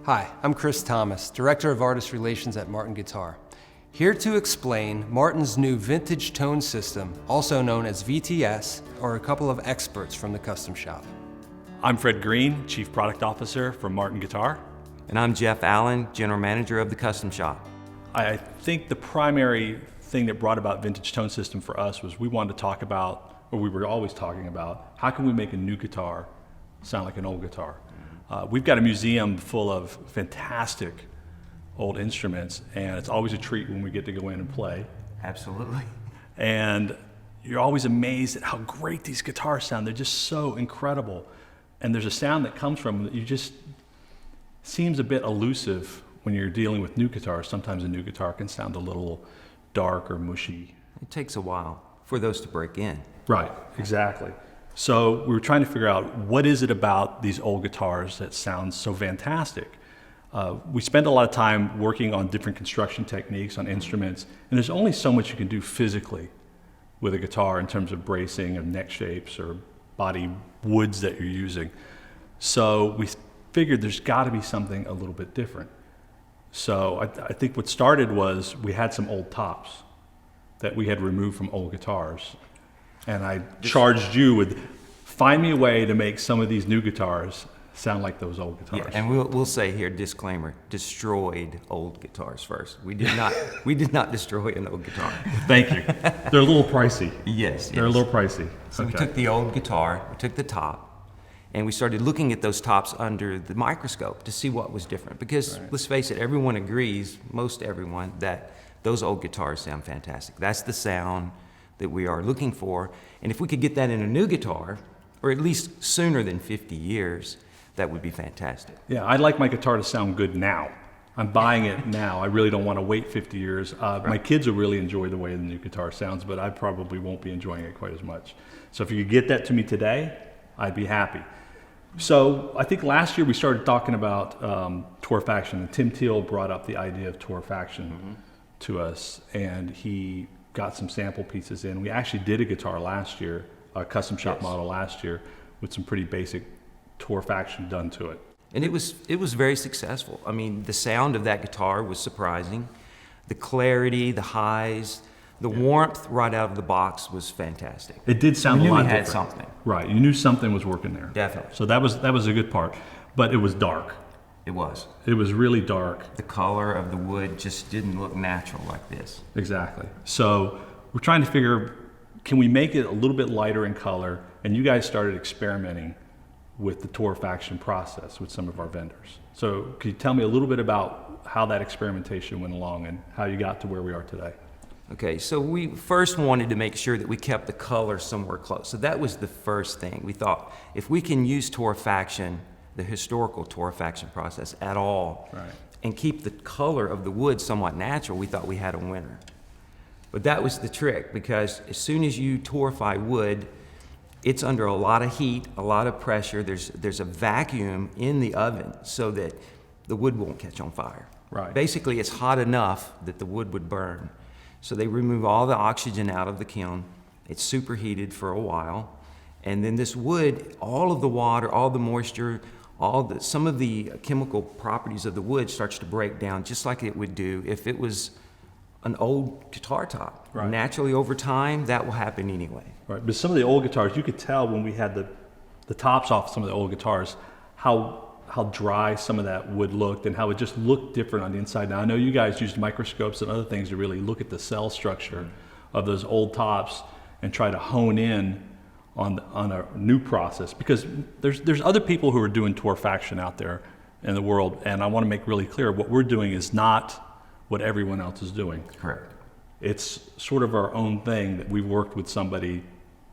Hi, I'm Chris Thomas, Director of Artist Relations at Martin Guitar. Here to explain Martin's new vintage tone system, also known as VTS, are a couple of experts from the custom shop. I'm Fred Green, Chief Product Officer from Martin Guitar. And I'm Jeff Allen, General Manager of the Custom Shop. I think the primary thing that brought about vintage tone system for us was we wanted to talk about, or we were always talking about, how can we make a new guitar sound like an old guitar? We've got a museum full of fantastic old instruments, and it's always a treat when we get to go in and play. Absolutely. And you're always amazed at how great these guitars sound. They're just so incredible. And there's a sound that comes from them that you just seems a bit elusive when you're dealing with new guitars. Sometimes a new guitar can sound a little dark or mushy. It takes a while for those to break in. Right, exactly. So we were trying to figure out what is it about these old guitars that sounds so fantastic. We spend a lot of time working on different construction techniques on instruments, and there's only so much you can do physically with a guitar in terms of bracing of neck shapes or body woods that you're using. So we figured there's got to be something a little bit different. So I think what started was we had some old tops that we had removed from old guitars. And I charged you with, find me a way to make some of these new guitars sound like those old guitars. Yeah, and we'll say here, disclaimer, destroyed old guitars first. We did not destroy an old guitar. Thank you. They're a little pricey. Yes. They're a little pricey. So we took the old guitar, we took the top, and we started looking at those tops under the microscope to see what was different. Because let's face it, everyone agrees, most everyone, that those old guitars sound fantastic. That's the sound that we are looking for. And if we could get that in a new guitar, or at least sooner than 50 years, that would be fantastic. Yeah, I'd like my guitar to sound good now. I'm buying it now. I really don't want to wait 50 years. My kids will really enjoy the way the new guitar sounds, but I probably won't be enjoying it quite as much. So if you could get that to me today, I'd be happy. So I think last year we started talking about torrefaction, and Tim Teal brought up the idea of torrefaction to us, and he got some sample pieces in. We actually did a guitar last year, a custom shop model last year, with some pretty basic torrefaction done to it. And it was very successful. I mean, the sound of that guitar was surprising. The clarity, the highs, the warmth right out of the box was fantastic. It did sound a lot different. We knew we had something. Right, you knew something was working there. Definitely. So that was a good part, but it was dark. It was. It was really dark. The color of the wood just didn't look natural like this. Exactly. So we're trying to figure, can we make it a little bit lighter in color? And you guys started experimenting with the torrefaction process with some of our vendors. So could you tell me a little bit about how that experimentation went along and how you got to where we are today? Okay, so we first wanted to make sure that we kept the color somewhere close. So that was the first thing. We thought, if we can use torrefaction, the historical torrefaction process at all, and keep the color of the wood somewhat natural, we thought we had a winner. But that was the trick, because as soon as you torrefy wood, it's under a lot of heat, a lot of pressure. There's a vacuum in the oven so that the wood won't catch on fire. Right. Basically, it's hot enough that the wood would burn. So they remove all the oxygen out of the kiln. It's superheated for a while. And then this wood, all of the water, all the moisture, some of the chemical properties of the wood starts to break down just like it would do if it was an old guitar top. Right. Naturally, over time, that will happen anyway. Right, but some of the old guitars, you could tell when we had the tops off some of the old guitars, how dry some of that wood looked and how it just looked different on the inside. Now, I know you guys used microscopes and other things to really look at the cell structure of those old tops and try to hone in on a new process, because there's other people who are doing torrefaction out there in the world, and I want to make really clear what we're doing is not what everyone else is doing. Correct. It's sort of our own thing that we've worked with somebody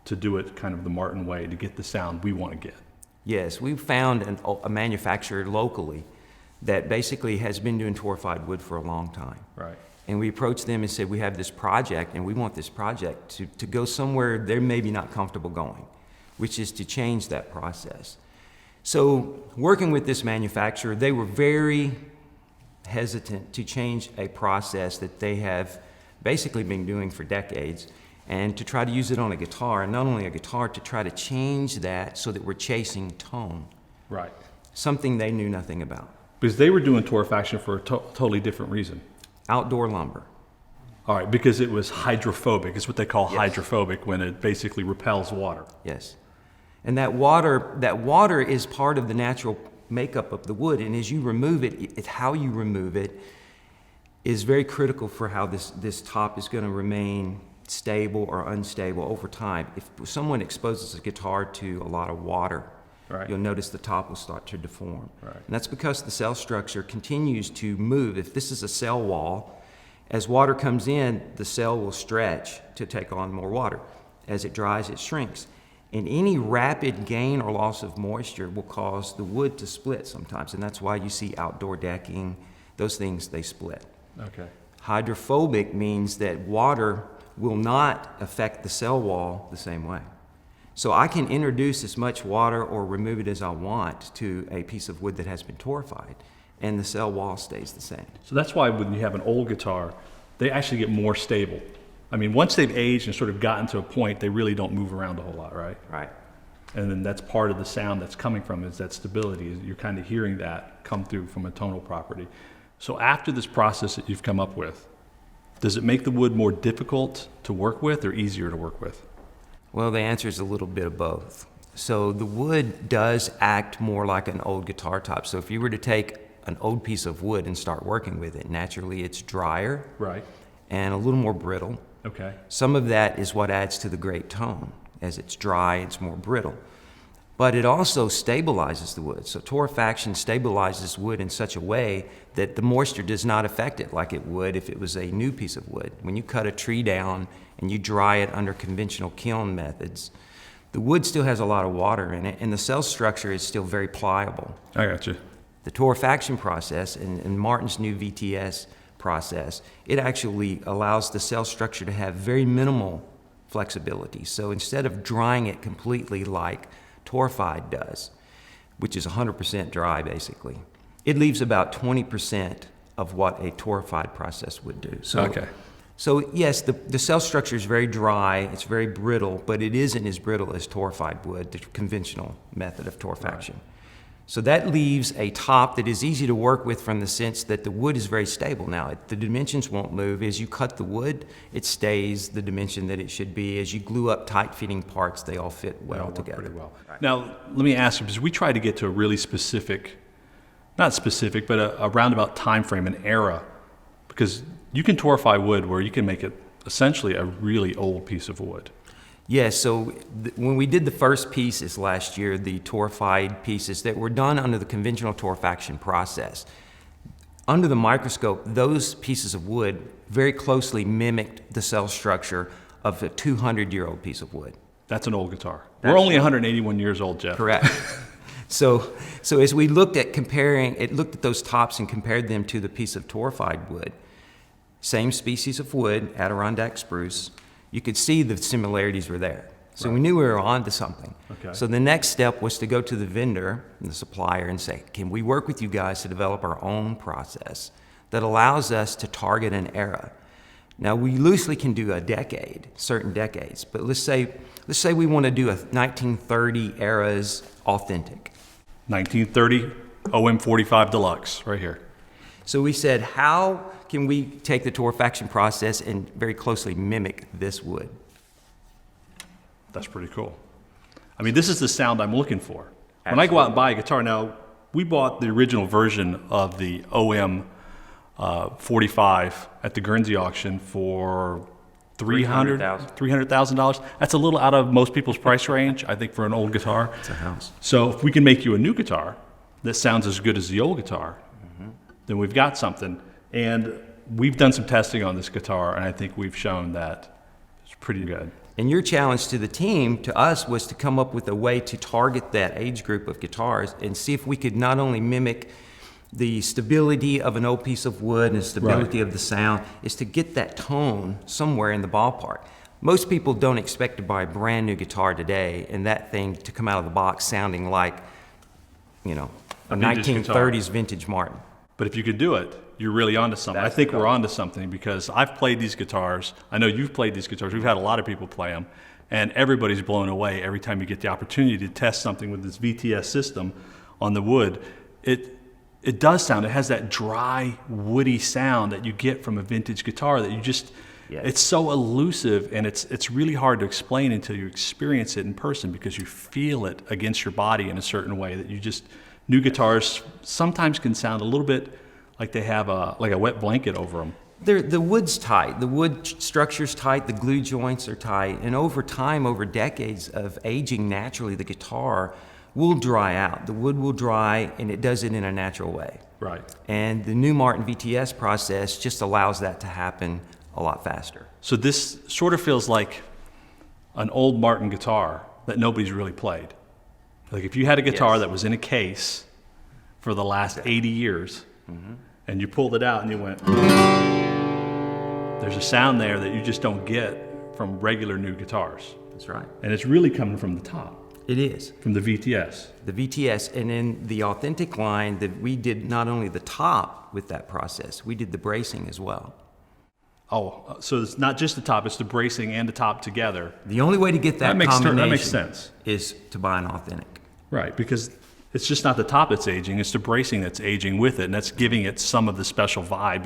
to do it kind of the Martin way to get the sound we want to get. Yes, we found a manufacturer locally that basically has been doing torrefied wood for a long time. Right. And we approached them and said, we have this project, and we want this project to go somewhere they're maybe not comfortable going, which is to change that process. So working with this manufacturer, they were very hesitant to change a process that they have basically been doing for decades, and to try to use it on a guitar, and not only a guitar, to try to change that so that we're chasing tone. Right. Something they knew nothing about. Because they were doing torrefaction for a totally different reason. Outdoor lumber. All right, because it was hydrophobic. It's what they call hydrophobic, when it basically repels water. Yes. And that water is part of the natural makeup of the wood, and as you remove it, how you remove it is very critical for how this top is going to remain stable or unstable over time. If someone exposes a guitar to a lot of water, right, you'll notice the top will start to deform. Right. And that's because the cell structure continues to move. If this is a cell wall, as water comes in, the cell will stretch to take on more water. As it dries, it shrinks. And any rapid gain or loss of moisture will cause the wood to split sometimes. And that's why you see outdoor decking, those things, they split. Okay. Hydrophobic means that water will not affect the cell wall the same way. So I can introduce as much water or remove it as I want to a piece of wood that has been torrefied, and the cell wall stays the same. So that's why when you have an old guitar, they actually get more stable. I mean, once they've aged and sort of gotten to a point, they really don't move around a whole lot, right? Right. And then that's part of the sound that's coming from is that stability. You're kind of hearing that come through from a tonal property. So after this process that you've come up with, does it make the wood more difficult to work with or easier to work with? Well, the answer is a little bit of both. So the wood does act more like an old guitar top. So if you were to take an old piece of wood and start working with it, naturally it's drier, right, and a little more brittle. Okay. Some of that is what adds to the great tone. As it's dry, it's more brittle. But it also stabilizes the wood. So torrefaction stabilizes wood in such a way that the moisture does not affect it like it would if it was a new piece of wood. When you cut a tree down and you dry it under conventional kiln methods, the wood still has a lot of water in it, and the cell structure is still very pliable. I got you. The torrefaction process and Martin's new VTS process, it actually allows the cell structure to have very minimal flexibility. So instead of drying it completely like torrefied does, which is 100% dry basically, it leaves about 20% of what a torrefied process would do. So, okay. So yes, the cell structure is very dry, it's very brittle, but it isn't as brittle as torrefied wood, the conventional method of torrefaction. Right. So that leaves a top that is easy to work with from the sense that the wood is very stable. Now, the dimensions won't move. As you cut the wood, it stays the dimension that it should be. As you glue up tight-fitting parts, they all fit well together. Pretty well. Right. Now, let me ask you, because we try to get to a really specific, not specific, but a roundabout time frame, an era, because you can torrefy wood where you can make it essentially a really old piece of wood. Yes, so when we did the first pieces last year, the torrefied pieces that were done under the conventional torrefaction process, under the microscope, those pieces of wood very closely mimicked the cell structure of a 200-year-old piece of wood. That's an old guitar. We're only 181 years old, Jeff. Correct. So as we looked at looked at those tops and compared them to the piece of torrefied wood, same species of wood, Adirondack spruce, you could see the similarities were there. So we knew we were on to something. Okay. So the next step was to go to the vendor and the supplier and say, can we work with you guys to develop our own process that allows us to target an era? Now, we loosely can do a decade, certain decades, but let's say we want to do a 1930 era's authentic. 1930 OM45 Deluxe, right here. So we said, how can we take the torrefaction process and very closely mimic this wood? That's pretty cool. I mean, this is the sound I'm looking for. Absolutely. When I go out and buy a guitar, now, we bought the original version of the OM 45 at the Guernsey auction for $300,000. That's a little out of most people's price range, I think, for an old guitar. It's a house. So if we can make you a new guitar that sounds as good as the old guitar, then we've got something. And we've done some testing on this guitar, and I think we've shown that it's pretty good. And your challenge to the team, to us, was to come up with a way to target that age group of guitars and see if we could not only mimic the stability of an old piece of wood and the stability of the sound, is to get that tone somewhere in the ballpark. Most people don't expect to buy a brand new guitar today and that thing to come out of the box sounding like, a 1930s vintage Martin. But if you could do it, you're really onto something. I think we're onto something because I've played these guitars. I know you've played these guitars. We've had a lot of people play them, and everybody's blown away every time you get the opportunity to test something with this VTS system on the wood. it does sound, it has that dry, woody sound that you get from a vintage guitar that you just, Yes. it's so elusive, and it's really hard to explain until you experience it in person, because you feel it against your body in a certain way that you just, new guitars sometimes can sound a little bit like they have a wet blanket over them. The wood's tight, the wood structure's tight, the glue joints are tight, and over time, over decades of aging naturally, the guitar will dry out. The wood will dry, and it does it in a natural way. Right. And the new Martin VTS process just allows that to happen a lot faster. So this sort of feels like an old Martin guitar that nobody's really played. Like if you had a guitar Yes. that was in a case for the last 80 years, and you pulled it out and you went, there's a sound there that you just don't get from regular new guitars. That's right. And it's really coming from the top, It is. from the VTS. The VTS, and in the authentic line, that we did not only the top with that process, we did the bracing as well. Oh, so it's not just the top, it's the bracing and the top together. The only way to get that combination that makes sense. is to buy an authentic. Right, because it's just not the top that's aging, it's the bracing that's aging with it, and that's giving it some of the special vibe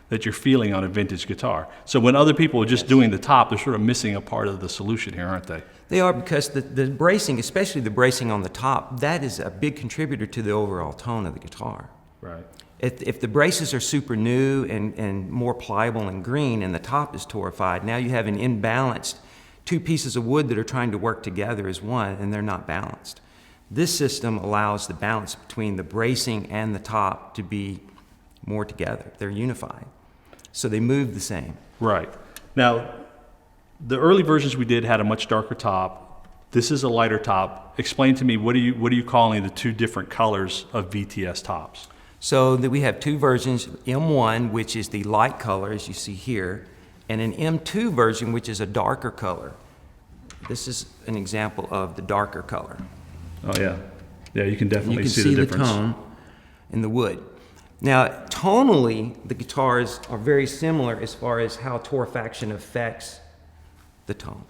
that you're feeling on a vintage guitar. So when other people are just doing the top, they're sort of missing a part of the solution here, aren't they? They are, because the bracing, especially the bracing on the top, that is a big contributor to the overall tone of the guitar. Right. If the braces are super new and more pliable and green, and the top is torrefied, now you have an imbalanced two pieces of wood that are trying to work together as one, and they're not balanced. This system allows the balance between the bracing and the top to be more together. They're unified. So they move the same. Right. Now, the early versions we did had a much darker top. This is a lighter top. Explain to me, what are you calling the two different colors of VTS tops? So that we have two versions, M1, which is the light color, as you see here, and an M2 version, which is a darker color. This is an example of the darker color. Oh, yeah. Yeah, you can You definitely can see the difference. tone in the wood. Now, tonally, the guitars are very similar as far as how torrefaction affects the tone.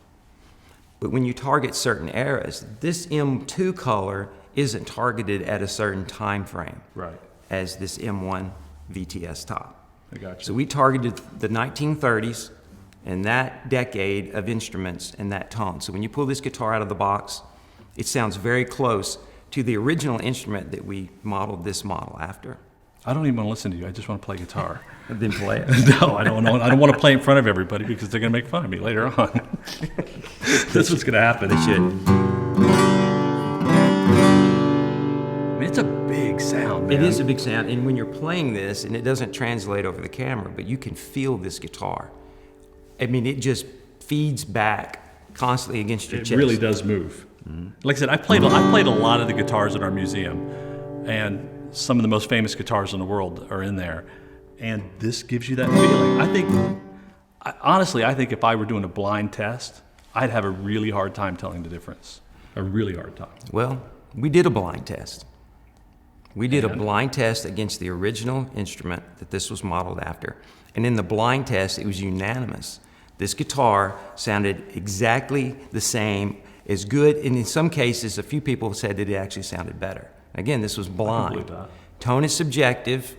But when you target certain eras, this M2 color isn't targeted at a certain time frame. Right. As this M1 VTS top. I got you. So we targeted the 1930s and that decade of instruments and that tone. So when you pull this guitar out of the box, it sounds very close to the original instrument that we modeled this model after. I don't even want to listen to you. I just want to play guitar. Then play it. No, I don't want to play in front of everybody because they're going to make fun of me later on. That's what's going to happen. They should. I mean, it's a big sound, man. It is a big sound, and when you're playing this, and it doesn't translate over the camera, but you can feel this guitar. I mean, it just feeds back constantly against your It chest. really does move. Like I said, I played a lot of the guitars at our museum, and some of the most famous guitars in the world are in there. And this gives you that feeling. Honestly, I think if I were doing a blind test, I'd have a really hard time telling the difference. A really hard time. Well, we did a blind test. We did a And? blind test against the original instrument that this was modeled after. And in the blind test, it was unanimous. This guitar sounded exactly the same, as good, and in some cases, a few people said that it actually sounded better. Again, this was blind. believe that. Tone is subjective.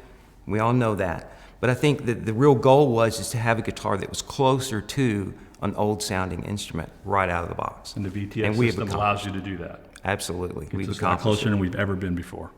We all know that. But I think that the real goal was to have a guitar that was closer to an old-sounding instrument right out of the box. And the VTS And we have system allows you to do that. Absolutely. It's We've just a lot accomplished closer it. than we've ever been before.